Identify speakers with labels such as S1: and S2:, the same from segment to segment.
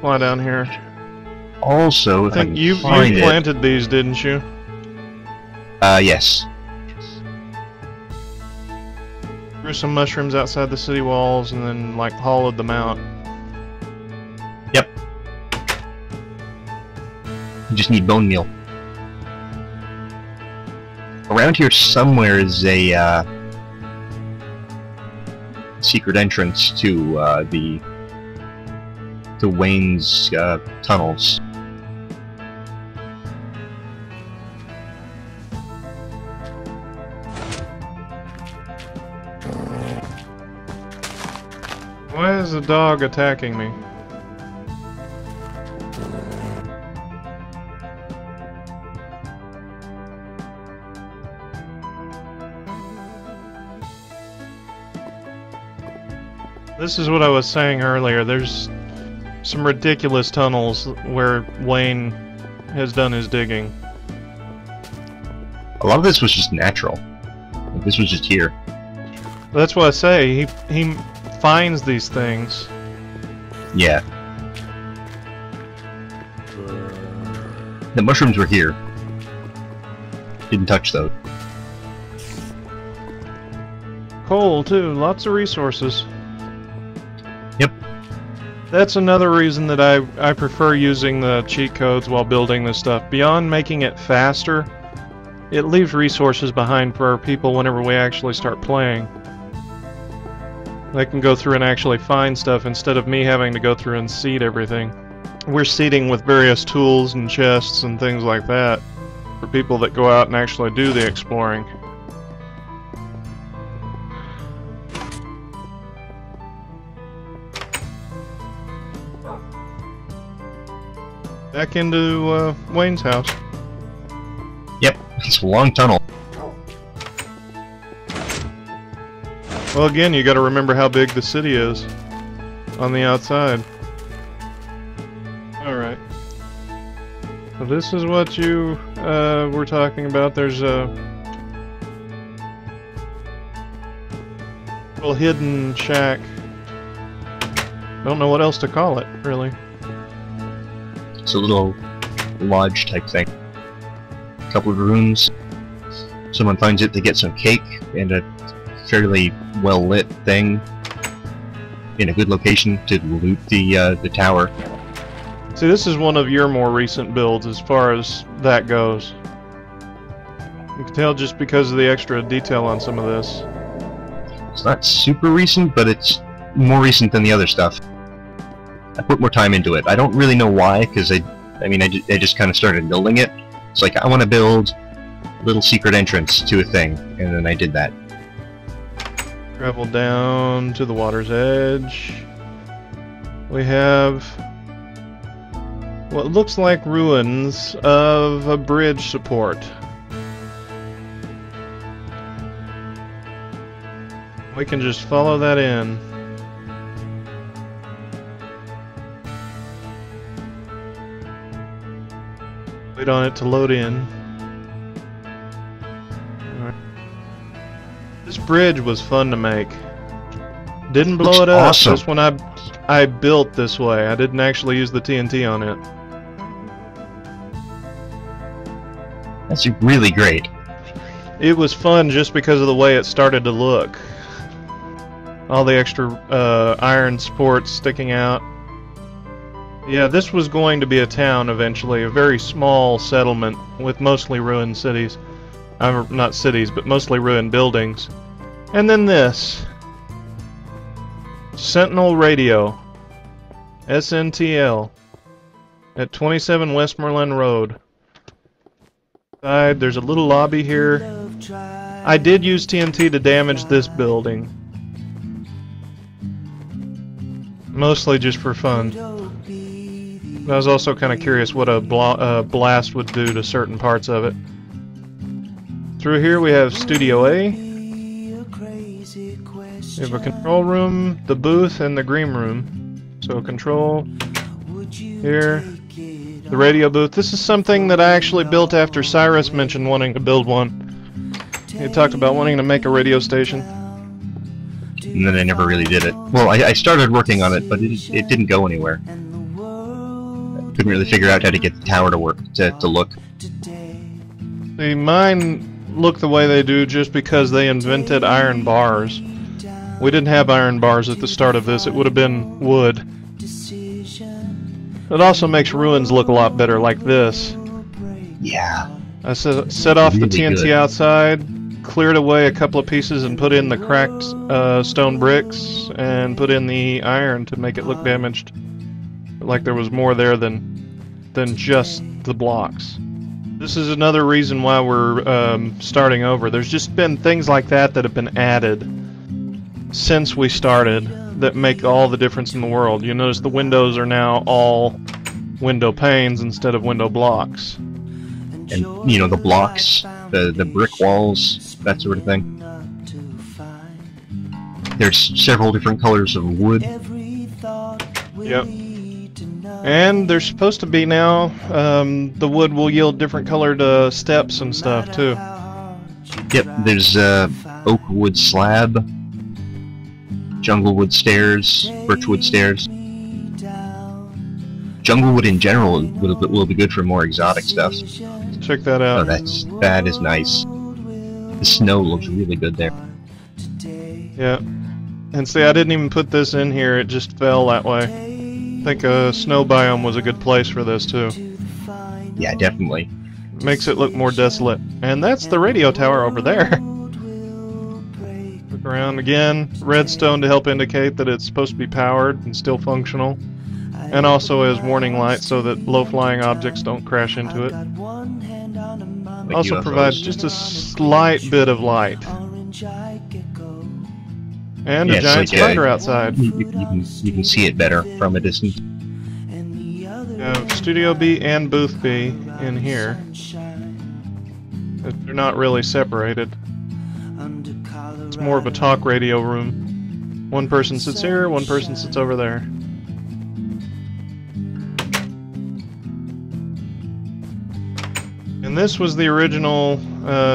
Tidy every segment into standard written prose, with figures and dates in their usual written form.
S1: Fly down here.
S2: Also,
S1: I
S2: if
S1: think
S2: I
S1: you
S2: can find
S1: planted these, didn't you?
S2: Yes.
S1: Grew some mushrooms outside the city walls and then, like, hollowed them out.
S2: Yep. You just need bone meal. Around here somewhere is a secret entrance to Wayne's tunnels.
S1: Why is the dog attacking me? This is what I was saying earlier. There's some ridiculous tunnels where Wayne has done his digging.
S2: A lot of this was just natural. Like, this was just here.
S1: That's what I say. He finds these things.
S2: Yeah. The mushrooms were here. Didn't touch those.
S1: Coal too. Lots of resources.
S2: Yep.
S1: That's another reason that I prefer using the cheat codes while building this stuff. Beyond making it faster, it leaves resources behind for our people whenever we actually start playing. They can go through and actually find stuff instead of me having to go through and seed everything. We're seeding with various tools and chests and things like that for people that go out and actually do the exploring. Back into Wayne's house.
S2: Yep, it's a long tunnel.
S1: Well, again, you got to remember how big the city is on the outside. Alright. So this is what you were talking about. There's a little hidden shack. Don't know what else to call it, really.
S2: It's a little lodge type thing. A couple of rooms. Someone finds it, they get some cake and a fairly well lit thing in a good location to loot the tower.
S1: See, this is one of your more recent builds as far as that goes. You can tell just because of the extra detail on some of this.
S2: It's not super recent, but it's more recent than the other stuff. I put more time into it. I don't really know why, because I just kind of started building it. It's like, I want to build a little secret entrance to a thing, and then I did that.
S1: Travel down to the water's edge. We have what looks like ruins of a bridge support. We can just follow that in. Wait on it to load in. Alright. This bridge was fun to make. Didn't blow it up.
S2: Awesome.
S1: This one I built this way. I didn't actually use the TNT on it.
S2: That's really great.
S1: It was fun just because of the way it started to look. All the extra iron supports sticking out. Yeah, this was going to be a town eventually, a very small settlement with mostly ruined cities. Not cities, but mostly ruined buildings. And then this. Sentinel Radio. SNTL. At 27 Westmoreland Road. There's a little lobby here. I did use TNT to damage this building. Mostly just for fun. I was also kind of curious what a blast would do to certain parts of it. Through here we have Studio A. We have a control room, the booth, and the green room. So control here. The radio booth. This is something that I actually built after Cyrus mentioned wanting to build one. He talked about wanting to make a radio station.
S2: And then I never really did it. Well, I started working on it, but it didn't go anywhere. couldn't really figure out how to get the tower to work, to look.
S1: The mine look the way they do just because they invented iron bars. We didn't have iron bars at the start of this, it would have been wood. It also makes ruins look a lot better like this.
S2: Yeah.
S1: I set off
S2: Really
S1: the TNT
S2: good.
S1: outside, cleared away a couple of pieces and put in the cracked stone bricks and put in the iron to make it look damaged. Like there was more there than just the blocks. This is another reason why we're starting over. There's just been things like that that have been added since we started that make all the difference in the world. You notice the windows are now all window panes instead of window blocks.
S2: And, you know, the blocks, the brick walls, that sort of thing. There's several different colors of wood.
S1: Yep. And there's supposed to be now, the wood will yield different colored steps and stuff too.
S2: Yep, there's oak wood slab, jungle wood stairs, birch wood stairs. Jungle wood in general will be good for more exotic stuff.
S1: Check that
S2: Oh,
S1: out.
S2: that is nice. The snow looks really good there.
S1: Yeah. And see, I didn't even put this in here, it just fell that way. I think a snow biome was a good place for this too.
S2: Yeah, definitely.
S1: Makes it look more desolate. And that's the radio tower over there. Look around again. Redstone to help indicate that it's supposed to be powered and still functional. And also as warning light so that low-flying objects don't crash into it.
S2: Like
S1: Also
S2: UFOs.
S1: provides just a slight bit of light. And
S2: Yeah,
S1: a
S2: it's
S1: giant
S2: like,
S1: spider outside.
S2: You can see it better from a distance.
S1: Studio B and Booth B in here. They're not really separated. It's more of a talk radio room. One person sits here, one person sits over there. And this was the original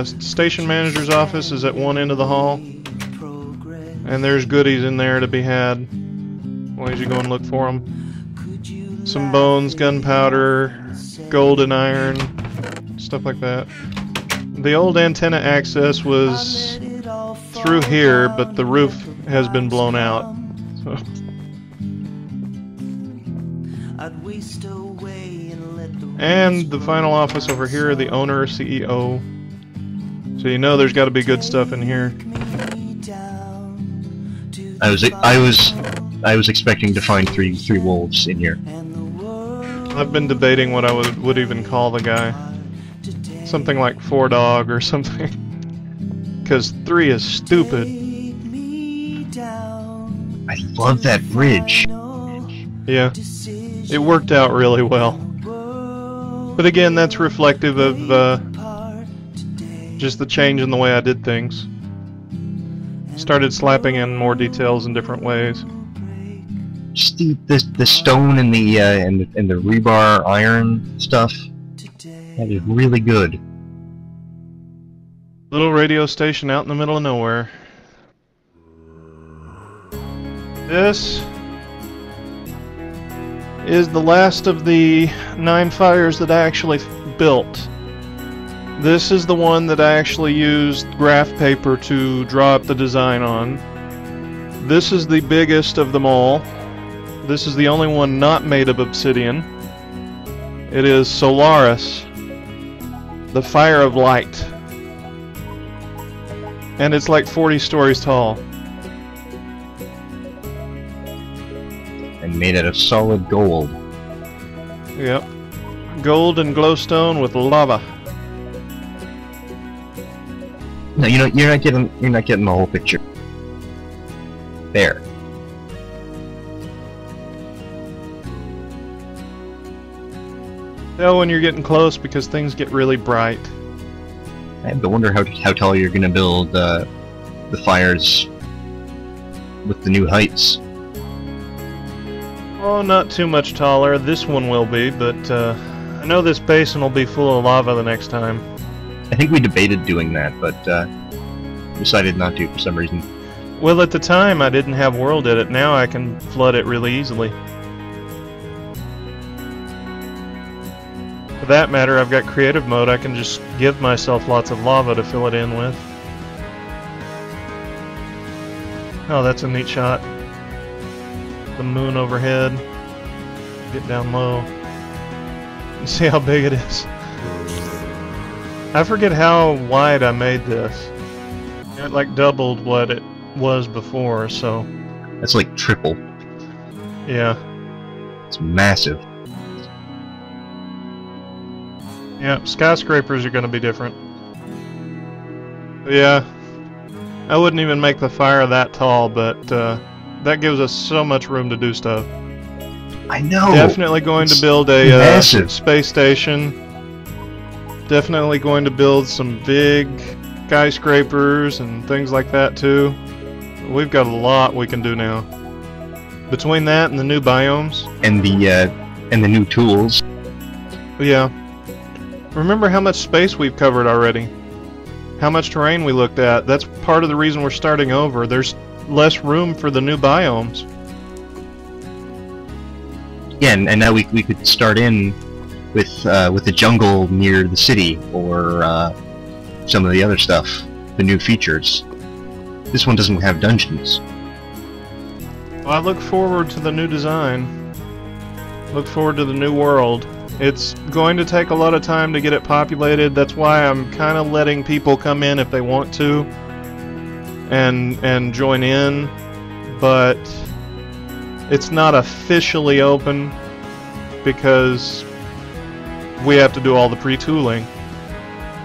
S1: station manager's office, is at one end of the hall. And there's goodies in there to be had. Why don't you go and look for them? Some bones, gunpowder, gold and iron, stuff like that. The old antenna access was through here, but the roof has been blown out. So. And the final office over here, the owner, CEO. So you know there's got to be good stuff in here.
S2: I was expecting to find three wolves in here.
S1: I've been debating what I would even call the guy. Something like 4-Dog or something. Because 3 is stupid.
S2: I love that bridge.
S1: Yeah. It worked out really well. But again, that's reflective of just the change in the way I did things. Started slapping in more details in different ways.
S2: Just the stone and the rebar iron stuff. That is really good.
S1: Little radio station out in the middle of nowhere. This is the last of the 9 fires that I actually built. This is the one that I actually used graph paper to draw up the design on. This is the biggest of them all. This is the only one not made of obsidian. It is Solaris, the Fire of Light. And it's like 40 stories tall.
S2: And made out of solid gold.
S1: Yep. Gold and glowstone with lava.
S2: No, you're not getting the whole picture. There.
S1: Tell when you're getting close because things get really bright.
S2: I have to wonder how tall you're gonna build the fires with the new heights.
S1: Oh, not too much taller. This one will be, but I know this basin will be full of lava the next time.
S2: I think we debated doing that, but decided not to for some reason.
S1: Well, at the time I didn't have world edit. Now I can flood it really easily. For that matter, I've got creative mode. I can just give myself lots of lava to fill it in with. Oh, that's a neat shot. The moon overhead. Get down low. You see how big it is? I forget how wide I made this. It like doubled what it was before, so...
S2: That's like triple.
S1: Yeah.
S2: It's massive.
S1: Yeah, skyscrapers are gonna be different. Yeah. I wouldn't even make the fire that tall, but that gives us so much room to do stuff.
S2: I know!
S1: Definitely going to build a space station. Definitely going to build some big skyscrapers and things like that too. We've got a lot we can do now. Between that and the new biomes.
S2: And the new tools.
S1: Yeah. Remember how much space we've covered already? How much terrain we looked at? That's part of the reason we're starting over. There's less room for the new biomes.
S2: Yeah, and now we could start in with the jungle near the city, or some of the other stuff, the new features. This one doesn't have dungeons.
S1: Well, I look forward to the new design. Look forward to the new world. It's going to take a lot of time to get it populated. That's why I'm kind of letting people come in if they want to and join in, but it's not officially open because we have to do all the pre-tooling.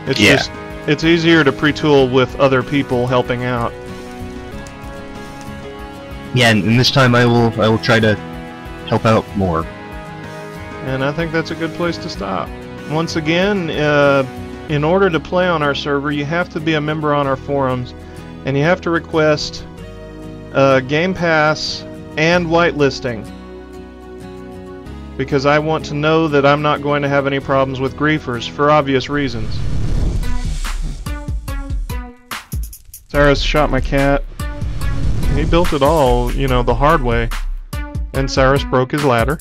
S1: It's just, it's easier to pre-tool with other people helping out.
S2: Yeah, and this time I will try to help out more.
S1: And I think that's a good place to stop. Once again, in order to play on our server, you have to be a member on our forums, and you have to request Game Pass and whitelisting. Because I want to know that I'm not going to have any problems with griefers, for obvious reasons. Cyrus shot my cat. He built it all, you know, the hard way. And Cyrus broke his ladder.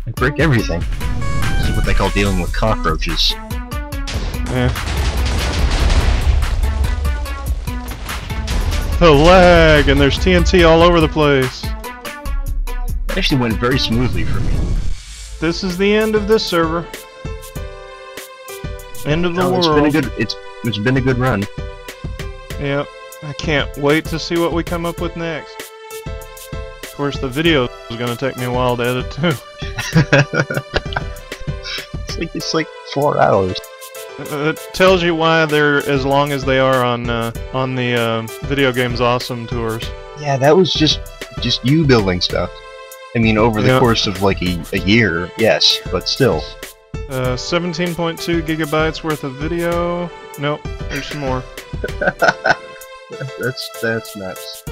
S2: I break everything. This is what they call dealing with cockroaches.
S1: The lag, and there's TNT all over the place.
S2: That actually went very smoothly for me.
S1: This is the end of this server. End of the world.
S2: It's been a good run.
S1: Yep. I can't wait to see what we come up with next. Of course, the video is going to take me a while to edit too.
S2: It's like 4 hours.
S1: It tells you why they're as long as they are on the Video Games Awesome tours.
S2: Yeah, that was just you building stuff. I mean, over the course of like a year, yes, but still.
S1: 17.2 gigabytes worth of video. Nope, there's some more.
S2: That's nuts.